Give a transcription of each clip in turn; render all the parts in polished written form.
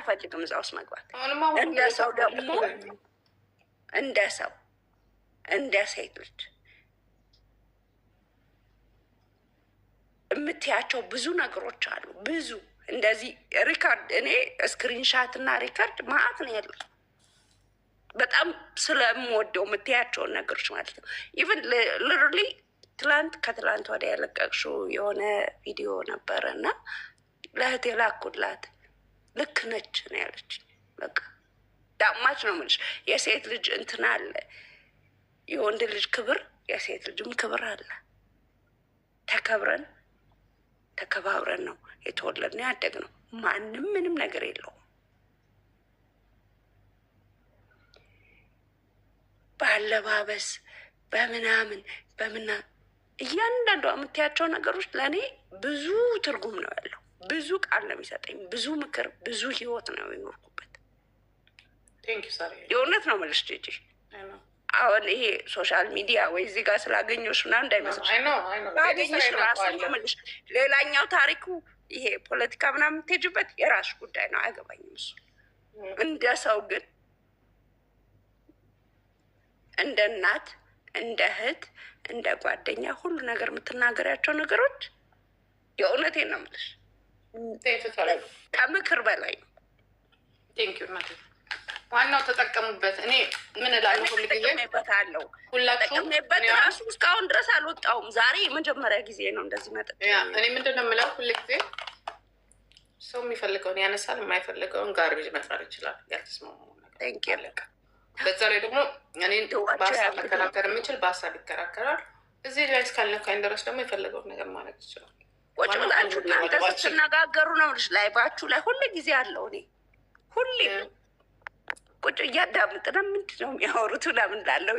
አልፈልግም እዛ ውስጥ መግባት። እንደ ሰው ደግሞ እንደ ሰው እንደ ሴት ልጅ የምትያቸው ብዙ ነገሮች አሉ። ብዙ እንደዚህ ሪካርድ እኔ ስክሪንሻት እና ሪካርድ ማአት ነው ያለው። በጣም ስለምወደው የምትያቸውን ነገሮች ማለት ነው። ኢቨን ሊትራሊ ከትላንት ወዲያ ያለቀቅሽው የሆነ ቪዲዮ ነበረ እና ለእህቴ ላኩላት። ልክ ነች ነው ያለች። በቃ ዳማች ነው የምልሽ። የሴት ልጅ እንትን አለ፣ የወንድ ልጅ ክብር፣ የሴት ልጅም ክብር አለ። ተከብረን ተከባብረን ነው የተወለድነው ያደግነው። ማንም ምንም ነገር የለውም። በአለባበስ በምናምን እያንዳንዱ የምትያቸው ነገሮች ለእኔ ብዙ ትርጉም ነው ያለው። ብዙ ቃል ነው የሚሰጠኝ። ብዙ ምክር፣ ብዙ ህይወት ነው የኖርኩበት። የእውነት ነው የምልሽ ጂጂ። አሁን ይሄ ሶሻል ሚዲያ ወይ እዚህ ጋር ስላገኘሁሽ ምናምን እንዳይመስልሽ። ባገኘሽ ራሱ ነው የምልሽ። ሌላኛው ታሪኩ ይሄ ፖለቲካ ምናምን የምትሄጂበት የራስሽ ጉዳይ ነው፣ አያገባኝም እሱ። እንደ ሰው ግን እንደ እናት፣ እንደ እህት፣ እንደ ጓደኛ ሁሉ ነገር የምትናገሪያቸው ነገሮች የእውነቴን ነው የምልሽ ከምክር በላይ ነው። ዋናው ተጠቀሙበት። እኔ ምን እላለሁ ሁሉ ጊዜ ጠቀሜበታለሁ። ሁላችሁበት ራሱ እስካሁን ድረስ አልወጣሁም። ዛሬ የመጀመሪያ ጊዜ ነው እንደዚህ መጠጥ። እኔ ምንድን ነው የምለው ሁሉ ጊዜ ሰው የሚፈልገውን ያነሳል፣ የማይፈልገውን ጋርቤጅ መጣል ይችላል። ያልተስማሙ ያለቀ። በዛ ላይ ደግሞ እኔ በሀሳብ መከራከር የምችል በሀሳብ ይከራከራል። እዚህ ላይ እስካልነካኝ ድረስ ደግሞ የፈለገውን ነገር ማድረግ ይችላል። ቁጭ ብላችሁ እናንተ ስትነጋገሩ ነው ልሽ ላይቫችሁ ላይ ሁሉ ጊዜ አለው። እኔ ሁሌ ቁጭ እያዳምጥን ምንድን ነው የሚያወሩት ምናምን ላለው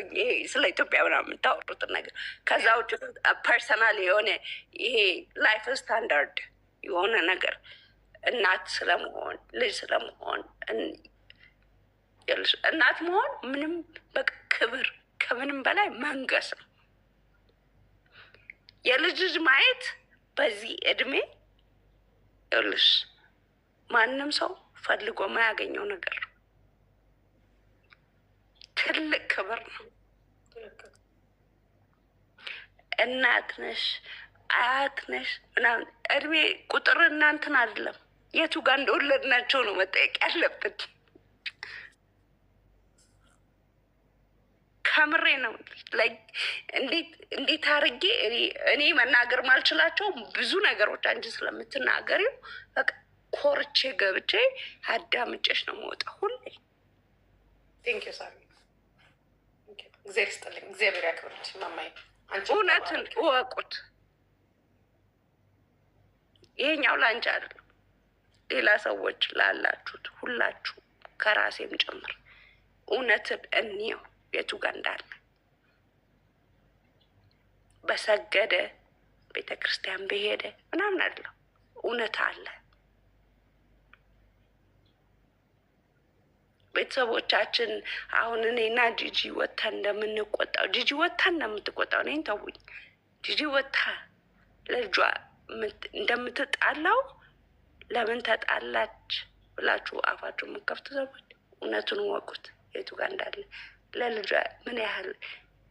ስለ ኢትዮጵያ ምናምን የምታወሩትን ነገር። ከዛ ውጭ ፐርሰናል የሆነ ይሄ ላይፍ ስታንዳርድ የሆነ ነገር እናት ስለመሆን ልጅ ስለመሆን እናት መሆን ምንም በቃ ክብር ከምንም በላይ መንገስ ነው። የልጅ ልጅ ማየት በዚህ እድሜ ይኸውልሽ ማንም ሰው ፈልጎ ማያገኘው ነገር ነው። ትልቅ ክብር ነው። እናት ነሽ አያት ነሽ ምናምን እድሜ ቁጥር እናንትን አይደለም። የቱ ጋር እንደወለድናቸው ነው መጠየቅ ያለብን። ከምሬ ነው። እንዴት አድርጌ እኔ መናገር ማልችላቸው ብዙ ነገሮች አንቺ ስለምትናገሪው በቃ ኮርቼ ገብቼ አዳምጬሽ ነው የምወጣው ሁሌ። እግዚአብሔር ይስጥልኝ፣ እግዚአብሔር ያክብርልሽ ማማዬ። እውነትን እወቁት። ይሄኛው ላንቺ አይደለም፣ ሌላ ሰዎች ላላችሁት ሁላችሁ ከራሴም ጭምር እውነትን እንየው የቱ ጋር እንዳለ። በሰገደ ቤተ ክርስቲያን በሄደ ምናምን አይደለም፣ እውነት አለ። ቤተሰቦቻችን አሁን እኔና ጂጂ ወታ እንደምንቆጣው ጂጂ ወታ እንደምትቆጣው እኔን ተውኝ። ጂጂ ወታ ለልጇ እንደምትጣላው ለምን ተጣላች ብላችሁ አፋችሁ የምከፍቱ ሰዎች እውነቱን ወቁት የቱ ጋር እንዳለ። ለልጇ ምን ያህል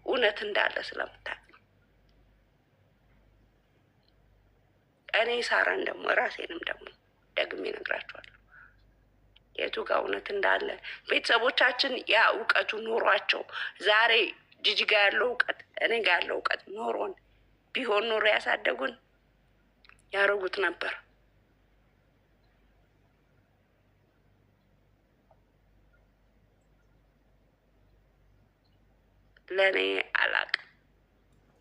እውነት እንዳለ ስለምታውቅ እኔ ሳራን ደግሞ ራሴንም ደግሞ ደግሜ እነግራቸዋለሁ የቱ ጋር እውነት እንዳለ። ቤተሰቦቻችን ያ እውቀቱ ኖሯቸው ዛሬ ጂጂ ጋር ያለው እውቀት እኔ ጋር ያለው እውቀት ኖሮን ቢሆን ኖሮ ያሳደጉን ያደረጉት ነበር። ለእኔ አላቅም፣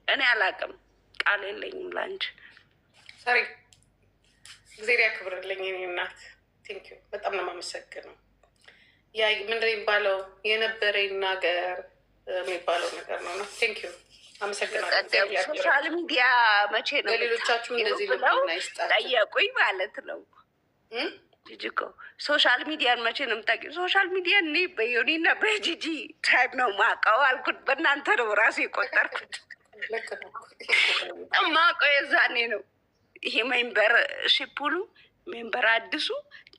እኔ አላቅም፣ ቃል የለኝም ላንቺ። ሰሪ እግዚአብሔር ያክብርልኝ የእኔ እናት። ቴንኪዩ በጣም ነው የማመሰግነው። ያ ምንድን የሚባለው የነበረ ይናገር የሚባለው ነገር ነው ነው። ቴንኪዩ አመሰግናለሁ። ሶሻል ሚዲያ መቼ ነው ለሌሎቻችሁ እንደዚህ ብለው ጠየቁኝ ማለት ነው። ጂጂ እኮ ሶሻል ሚዲያን መቼ ነው የምታውቂው? ሶሻል ሚዲያ እኔ በዮኒና በጂጂ ታይም ነው የማውቀው አልኩት። በእናንተ ነው ራሱ የቆጠርኩት። የማውቀው የዛኔ ነው። ይሄ ሜምበር ሺፑሉ ሜምበር አዲሱ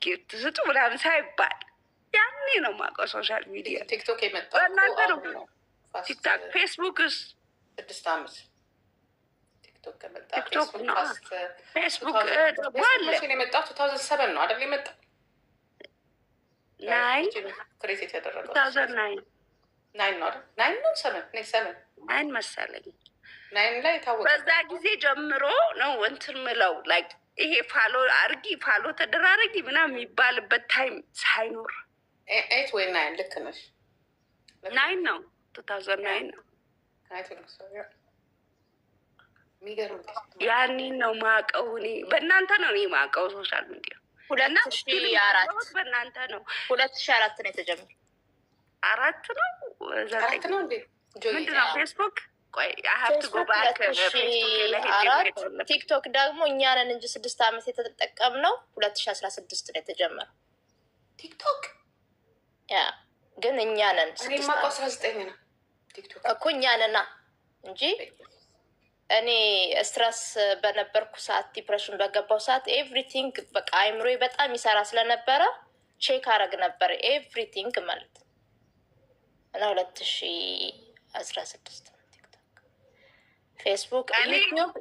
ጊፍት ስጡ ምናምን ሳይባል ያኔ ነው የማውቀው ሶሻል ሚዲያ። ቲክቶክ የመጣው በእናንተ ነው። ቲክታክ፣ ፌስቡክስ 6 ዓመት ቲክቶክ ከመጣ ቲክቶክ ነው። ፌስቡክ የመጣው 2007 ነው አይደል? የመጣው ክሬት የተደረገው 2009 ናይን ነው አይደል? ናይን ነው ሰቨን ናይን መሰለኝ። ናይን ላይ የታወቀ በዛ ጊዜ ጀምሮ ነው እንትን ምለው ላይክ ይሄ ፋሎ አርጊ ፋሎ ተደራረጊ ምናምን የሚባልበት ታይም ሳይኖር 8 ወይ 9 ልክ ነሽ። 9 ነው 2009 ነው። ያኔ ነው ማቀው እኔ በእናንተ ነው እኔ ማቀው ሶሻል ሚዲያ 2004 በእናንተ ነው። 2004 ነው የተጀመረው። 4 ነው 9 ነው እንዴ? ምንድን ነው ፌስቡክ? ቆይ ሀብት ጎባክ ቲክቶክ ደግሞ እኛ ነን እንጂ 6 ዓመት የተጠቀምነው 2016 ነው የተጀመረው ቲክቶክ። ያ ግን እኛ ነን 19 ነው ቲክቶክ እኮ እኛ ነና እንጂ እኔ ስትረስ በነበርኩ ሰዓት ዲፕሬሽን በገባው ሰዓት ኤቭሪቲንግ በቃ አይምሮዬ በጣም ይሰራ ስለነበረ ቼክ አረግ ነበር ኤቭሪቲንግ ማለት እና 2016 ፌስቡክ ዩቲዩብ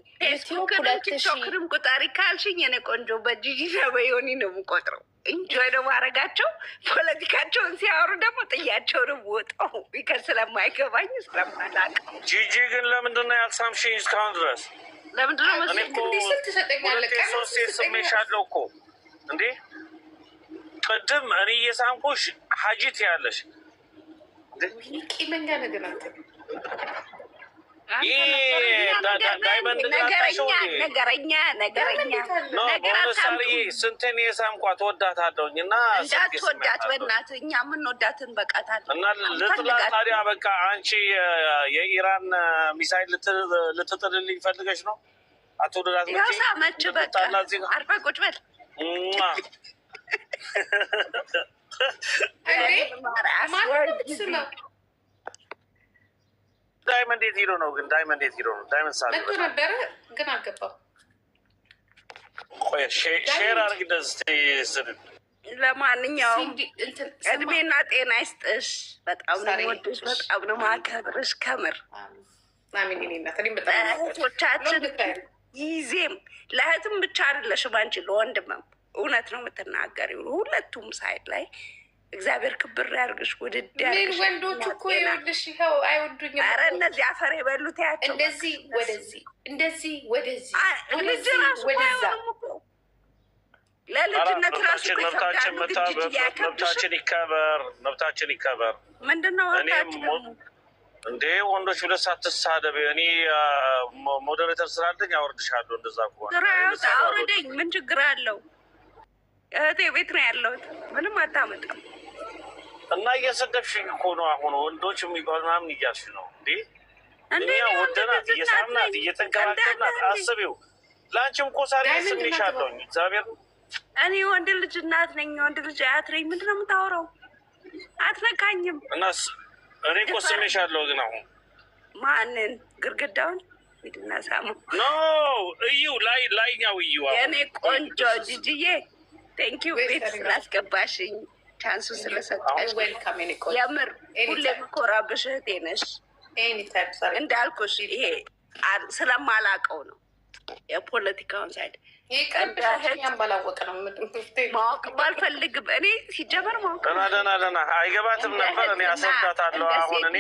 ቲክቶክንም ቁጣሪ ካልሽኝ የኔ ቆንጆ በጂጂ በዮኒ ነው የምቆጥረው። እንጆይ ነው ማድረጋቸው። ፖለቲካቸውን ሲያወሩ ደግሞ ጥያቸውንም ወጣው ቢከር ስለማይገባኝ ስለማላቅ። ጂጂ ግን ለምንድነው ያልሳምሽኝ እስካሁን ድረስ? ለምንድነው ሶስት ስሜሻለሁ እኮ እንዴ? ቅድም እኔ እየሳምኩሽ ሀጂት ያለሽ ቂመኛ ነገር አንተ ነገረኛ ስንትን የሳምኳት ወዳታለሁኝ እና እንዳትወዳት በእናትህ እኛ የምንወዳትን በቃታል እና ልጥላት ታዲያ በቃ አንቺ የኢራን ሚሳይል ልትጥልልኝ ፈልገሽ ነው? አትወደዳት መች በቃ አርፈህ ቁጭ በል። ዳይመንድ የት ሄዶ ነው ግን? ዳይመንድ የት ሄዶ ነው? ዳይመንድ ሳለ መጥቶ ነበረ ግን አልገባም። ቆይ ሼር አድርግ ደስ ለማንኛውም እድሜና ጤና ይስጥሽ። በጣም ነው የምወድሽ፣ በጣም ነው የማከብርሽ። ከምር እህቶቻችን ጊዜም ለእህትም ብቻ አይደለሽም አንቺ ለወንድምም እውነት ነው የምትናገሪው። ሁለቱም ሳይድ ላይ እግዚአብሔር ክብር ያርግሽ። ውድድ ያርግሽ። ወንዶቹ እኮ ይኸውልሽ ይኸው አይወዱኝም። ኧረ እነዚህ አፈር የበሉት ያቸው እንደዚህ ወደዚህ እንደዚህ ወደዚህ ልጅ ራሱ አይሆንም እኮ ለልጅነት ራሱ መብታችን ይከበር፣ መብታችን ይከበር። ምንድነው እንዴ ወንዶች ብለህ ሳትሳደብ እኔ ሞዴሬተር ስላለኝ አወርድሻለሁ። እንደዛ ከሆነ አውርደኝ፣ ምን ችግር አለው? እህቴ ቤት ነው ያለሁት፣ ምንም አታመጣም። እና እየሰደብሽኝ እኮ ነው አሁን ወንዶች የሚባሉ ምናምን እያልሽ ነው እንዴ? እኛ ወደናት እየሳምናት እየተንከባከብናት አስቢው። ለአንቺም እኮ ሳሪ ስሜሻለሁኝ እግዚአብሔር። እኔ ወንድ ልጅ እናት ነኝ፣ ወንድ ልጅ አያት ነኝ። ምንድን ነው የምታወራው? አትነካኝም። እና እኔ እኮ ስሜሻለሁ ግን አሁን ማንን? ግርግዳውን ሂድና ሳሙ። ኖ እዩ ላይኛው እዩ የእኔ ቆንጆ ጂጂዬ ቴንኪው ቤት ስላስገባሽኝ ቻንሱ ስለሰጠሽ የምር ሁሌ የምኮራብሽ እህቴ ነሽ። እንዳልኩሽ ይሄ ስለማላቀው ነው የፖለቲካውን ሳይድ ማወቅ ባልፈልግም እኔ ሲጀመር ማወቅ ደህና አይገባትም ነበር። እኔ አስረዳታለሁ። አሁን እኔ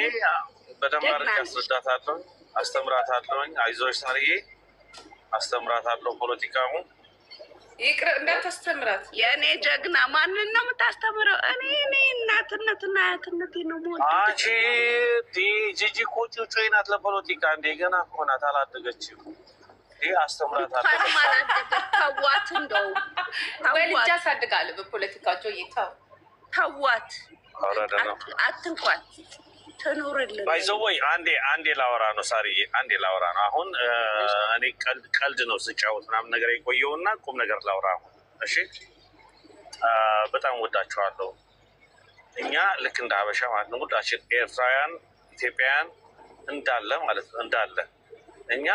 በደንብ አድርጌ አስረዳታለሁ፣ አስተምራታለሁኝ። አይዞሽ ሳርዬ አስተምራታለሁ ፖለቲካውን። ይቅር እንዳታስተምራት የእኔ ጀግና። ማንን ነው የምታስተምረው? እኔ እናትነትና አያትነቴ ነው ሞት። አንቺ ጂጂ እኮ ጩጬ ናት ለፖለቲካ። እንደ ገና እኮ ናት፣ አላደገችም። ይህ አስተምራታለሁ። ተዋት፣ እንደው ወልጃ አሳድጋለሁ በፖለቲካቸው እይታው ተዋት፣ አትንኳት፣ ትኑርልን። ባይዘወይ አንዴ ላወራ ነው ሳርዬ፣ አንዴ ላወራ ነው። አሁን እኔ ቀልድ ነው ስጫወት ምናምን ነገር የቆየውና ቁም ነገር ላውራ አሁን። እሺ በጣም ወዳችኋለሁ። እኛ ልክ እንደ ሀበሻ ማለት ነው ሁላችን ኤርትራውያን፣ ኢትዮጵያውያን እንዳለ ማለት ነው እንዳለ እኛ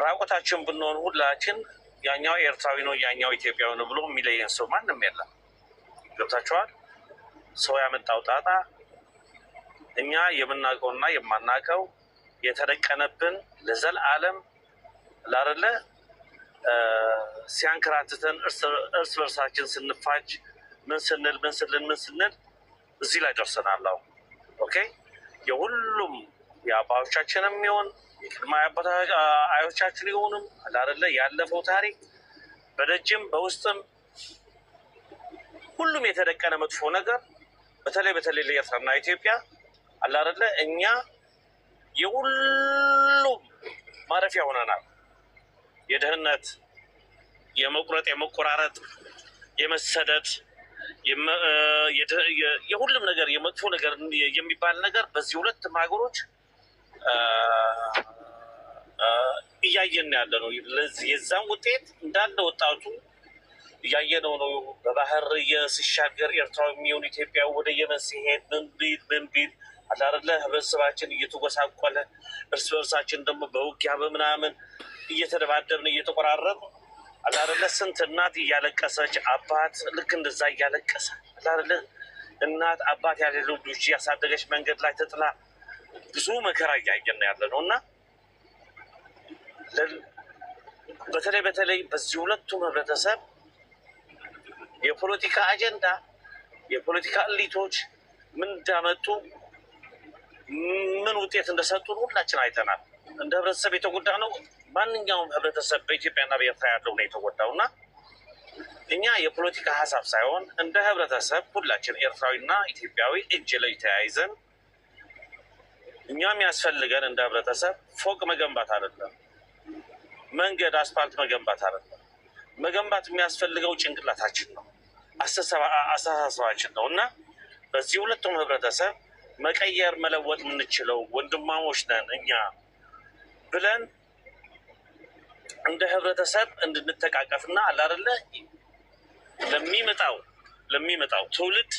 ራቆታችን ብንሆን ሁላችን ያኛው ኤርትራዊ ነው ያኛው ኢትዮጵያዊ ነው ብሎ የሚለየን ሰው ማንም የለም። ገብታችኋል? ሰው ያመጣው ጣጣ እኛ የምናውቀውና የማናውቀው የተደቀነብን ለዘላለም ላረለ ሲያንከራትተን እርስ በርሳችን ስንፋጅ ምን ስንል እዚህ ላይ ደርሰናል። ኦኬ የሁሉም የአባቶቻችንም ይሁን የቅድመ አያቶቻችን ይሁንም ላረለ ያለፈው ታሪክ በደጅም በውስጥም ሁሉም የተደቀነ መጥፎ ነገር በተለይ ለኤርትራና ኢትዮጵያ አላረለ እኛ የሁሉም ማረፊያ ሆነናል። የደህንነት የመቁረጥ የመቆራረጥ የመሰደድ የሁሉም ነገር የመጥፎ ነገር የሚባል ነገር በዚህ ሁለቱም ሀገሮች እያየን ያለ ነው። የዛም ውጤት እንዳለ ወጣቱ እያየነው ነው። በባህር ሲሻገር ኤርትራ የሚሆን ኢትዮጵያ ወደ የመን ሲሄድ ምን ቢል አላረለ ህብረተሰባችን እየተጎሳቆለ እርስ በርሳችን ደግሞ በውጊያ በምናምን እየተደባደብን እየተቆራረጡ አላረለ ስንት እናት እያለቀሰች አባት ልክ እንደዛ እያለቀሰ አላረለ እናት አባት ያሌለው ልጅ ያሳደገች መንገድ ላይ ተጥላ ብዙ መከራ እያየን ያለ ነው እና በተለይ በዚህ ሁለቱም ህብረተሰብ የፖለቲካ አጀንዳ የፖለቲካ እሊቶች ምን እንዳመጡ ምን ውጤት እንደሰጡን ሁላችን አይተናል። እንደ ህብረተሰብ የተጎዳ ነው። ማንኛውም ህብረተሰብ በኢትዮጵያና በኤርትራ ያለው ነው የተጎዳው እና እኛ የፖለቲካ ሀሳብ ሳይሆን እንደ ህብረተሰብ ሁላችን ኤርትራዊና ኢትዮጵያዊ እጅ ላይ ተያይዘን እኛ የሚያስፈልገን እንደ ህብረተሰብ ፎቅ መገንባት አይደለም፣ መንገድ አስፓልት መገንባት አይደለም። መገንባት የሚያስፈልገው ጭንቅላታችን ነው፣ አስተሳሰባችን ነው እና በዚህ ሁለቱም ህብረተሰብ መቀየር መለወጥ የምንችለው ወንድማሞች ነን እኛ ብለን እንደ ህብረተሰብ እንድንተቃቀፍና አላረለ ለሚመጣው ትውልድ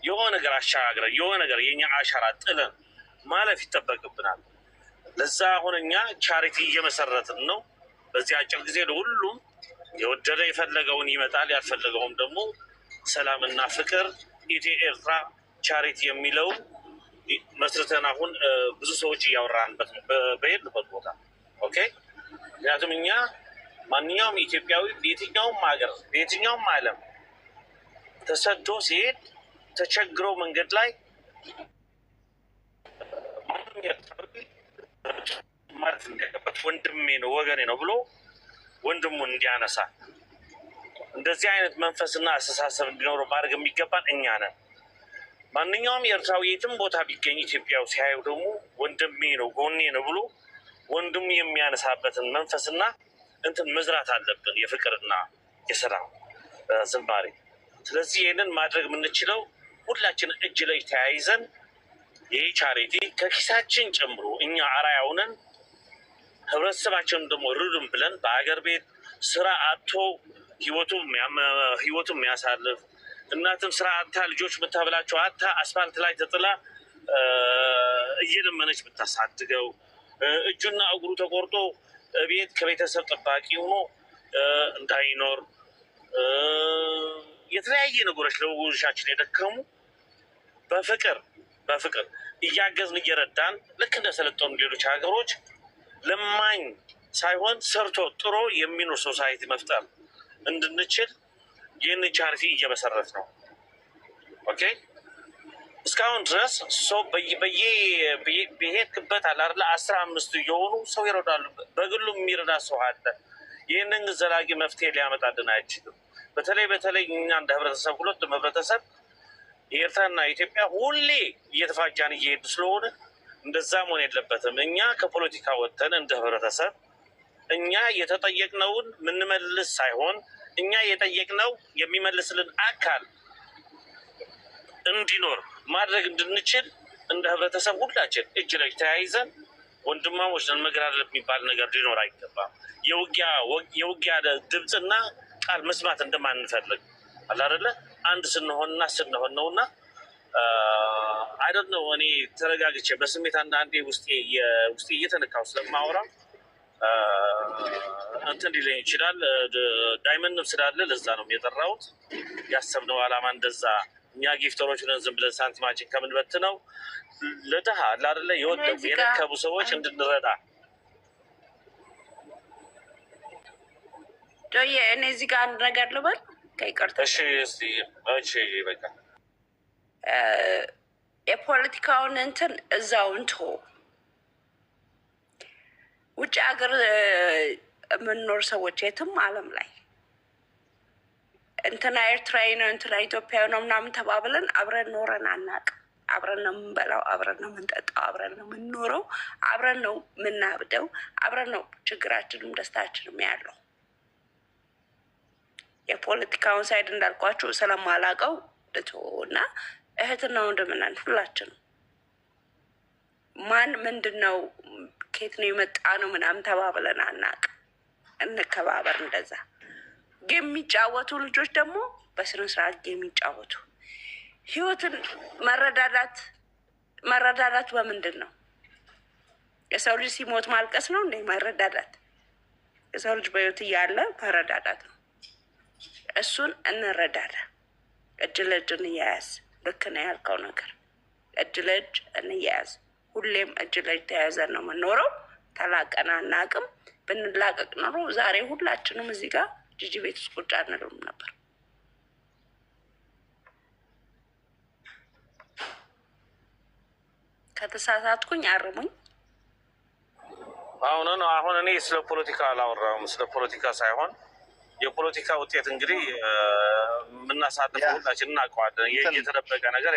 የሆነ ነገር አሻግረን የሆነ ነገር የኛ አሻራ ጥለን ማለፍ ይጠበቅብናል። ለዛ አሁን እኛ ቻሪቲ እየመሰረትን ነው። በዚህ አጭር ጊዜ ለሁሉም የወደደ የፈለገውን ይመጣል፣ ያልፈለገውም ደግሞ ሰላምና ፍቅር ኢትዮ ኤርትራ ቻሪቲ የሚለው መስርተን አሁን ብዙ ሰዎች እያወራንበት ነው በሄድንበት ቦታ። ኦኬ ምክንያቱም እኛ ማንኛውም ኢትዮጵያዊ በየትኛውም ሀገር በየትኛውም ዓለም ተሰዶ ሲሄድ ተቸግረው መንገድ ላይ ማለት እንደቀበት ወንድሜ ነው ወገኔ ነው ብሎ ወንድሙን እንዲያነሳ እንደዚህ አይነት መንፈስና አስተሳሰብ እንዲኖረው ማድረግ የሚገባን እኛ ነን። ማንኛውም ኤርትራዊ የትም ቦታ ቢገኝ ኢትዮጵያው ሲያየው ደግሞ ወንድሜ ነው ጎኔ ነው ብሎ ወንድሙ የሚያነሳበትን መንፈስና እንትን መዝራት አለብን፣ የፍቅርና የሰላም ዝማሬ። ስለዚህ ይህንን ማድረግ የምንችለው ሁላችን እጅ ላይ ተያይዘን ይህ ቻሪቲ ከኪሳችን ጨምሮ እኛ አርአያ ሆነን ህብረተሰባችንን ደግሞ ርዱም ብለን በሀገር ቤት ስራ አጥቶ ህይወቱ የሚያሳልፍ እናትም ስራ አጥታ ልጆች የምታበላቸው አጥታ አስፋልት ላይ ተጥላ እየለመነች የምታሳድገው እጁና እግሩ ተቆርጦ ቤት ከቤተሰብ ጠባቂ ሆኖ እንዳይኖር የተለያየ ነገሮች ለወገኖቻችን የደከሙ በፍቅር እያገዝን እየረዳን ልክ እንደሰለጠኑ ሌሎች ሀገሮች ለማኝ ሳይሆን ሰርቶ ጥሮ የሚኖር ሶሳይቲ መፍጠር እንድንችል ይህን ቻሪቲ እየመሰረት ነው። ኦኬ እስካሁን ድረስ ሰው በሄድክበት አላርለ 15 የሆኑ ሰው ይረዳሉ። በግሉ የሚረዳ ሰው አለ። ይህንን ዘላቂ መፍትሄ ሊያመጣልን አይችልም። በተለይ እኛ እንደ ህብረተሰብ ሁለቱም ህብረተሰብ የኤርትራና ኢትዮጵያ ሁሌ እየተፋጃን እየሄዱ ስለሆነ እንደዛ መሆን የለበትም። እኛ ከፖለቲካ ወጥተን እንደ ህብረተሰብ እኛ የተጠየቅነውን ምንመልስ ሳይሆን እኛ የጠየቅነው የሚመልስልን አካል እንዲኖር ማድረግ እንድንችል እንደ ህብረተሰብ ሁላችን እጅ ላይ ተያይዘን ወንድማሞች ነን። መገዳደል የሚባል ነገር ሊኖር አይገባም። የውጊያ ድምፅና ቃል መስማት እንደማንፈልግ አላደለ አንድ ስንሆን ነውና አይደል ነው። እኔ ተረጋግቼ በስሜት አንዳንዴ ውስጤ እየተነካው ስለማወራ እንትን ሊለኝ ይችላል። ዳይመንድም ስላለ ለዛ ነው የጠራሁት። ያሰብነው ዓላማ እንደዛ እኛ ጊፍተሮች ነን። ዝም ብለን ሳንቲማችን ከምንበት ነው ለድሃ ላደለ የወደቁ የደከሙ ሰዎች እንድንረዳ። እኔ እዚህ ጋር አንድ ነገር ልበል ከይቅርታ። እሺ በቃ የፖለቲካውን እንትን እዛው እንቶ ውጭ ሀገር የምንኖር ሰዎች የትም ዓለም ላይ እንትና ኤርትራዊ ነው እንትና ኢትዮጵያዊ ነው ምናምን ተባብለን አብረን ኖረን አናውቅም። አብረን ነው የምንበላው፣ አብረን ነው የምንጠጣው፣ አብረን ነው የምንኖረው፣ አብረን ነው የምናብደው፣ አብረን ነው ችግራችንም ደስታችንም ያለው። የፖለቲካውን ሳይድ እንዳልኳችሁ ስለማላውቀው እና እህትና ወንድም ነን ሁላችንም። ማን ምንድን ነው ከየት ነው የመጣ ነው ምናምን ተባብለን አናውቅም። እንከባበር። እንደዛ ጌም የሚጫወቱ ልጆች ደግሞ በስነ ስርዓት ጌም የሚጫወቱ ህይወትን መረዳዳት በምንድን ነው? የሰው ልጅ ሲሞት ማልቀስ ነው እንደ መረዳዳት? የሰው ልጅ በህይወት እያለ መረዳዳት ነው። እሱን እንረዳዳ። እጅ ለእጅ እንያያዝ። ልክ ነው ያልከው ነገር። እጅ ለእጅ እንያያዝ። ሁሌም እጅ ለእጅ ተያያዘን ነው የምንኖረው። ተላቀን አናውቅም። ብንላቀቅ ኖሮ ዛሬ ሁላችንም እዚህ ጋር ጂጂ ቤት ውስጥ ቁጭ አንልም ነበር። ከተሳሳትኩኝ አርሙኝ። አሁን እኔ ስለ ፖለቲካ አላወራሁም። ስለ ፖለቲካ ሳይሆን የፖለቲካ ውጤት እንግዲህ የምናሳልፈው ሁላችን እናውቀዋለን። የተደበቀ ነገር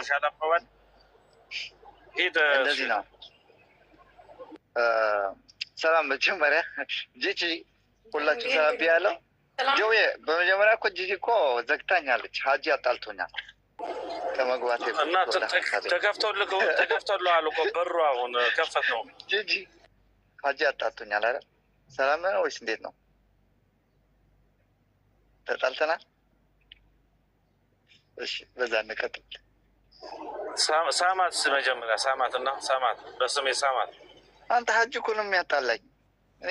ሻላባባል እንደዚህ ነው። ሰላም መጀመሪያ ጂጂ ሁላችሁ ሰላም ብያለሁ። ጆዬ በመጀመሪያ እኮ ጂጂ እኮ ዘግታኛለች። ሀጂ አጣልቶኛል ከመግባት እና ተከፍቶልሃል እኮ በሩ። አሁን ከፈት ነው። ጂጂ ሀጂ አጣልቶኛል አይደል? ሰላም ነው ወይስ እንዴት ነው? ተጣልተናል? እሺ በዛ እንቀጥል። ሳማት መጀመሪያ ሳማት እና ሳማት በስሜ ሳማት። አንተ ሀጂ እኮ ነው የሚያጣላኝ እኔ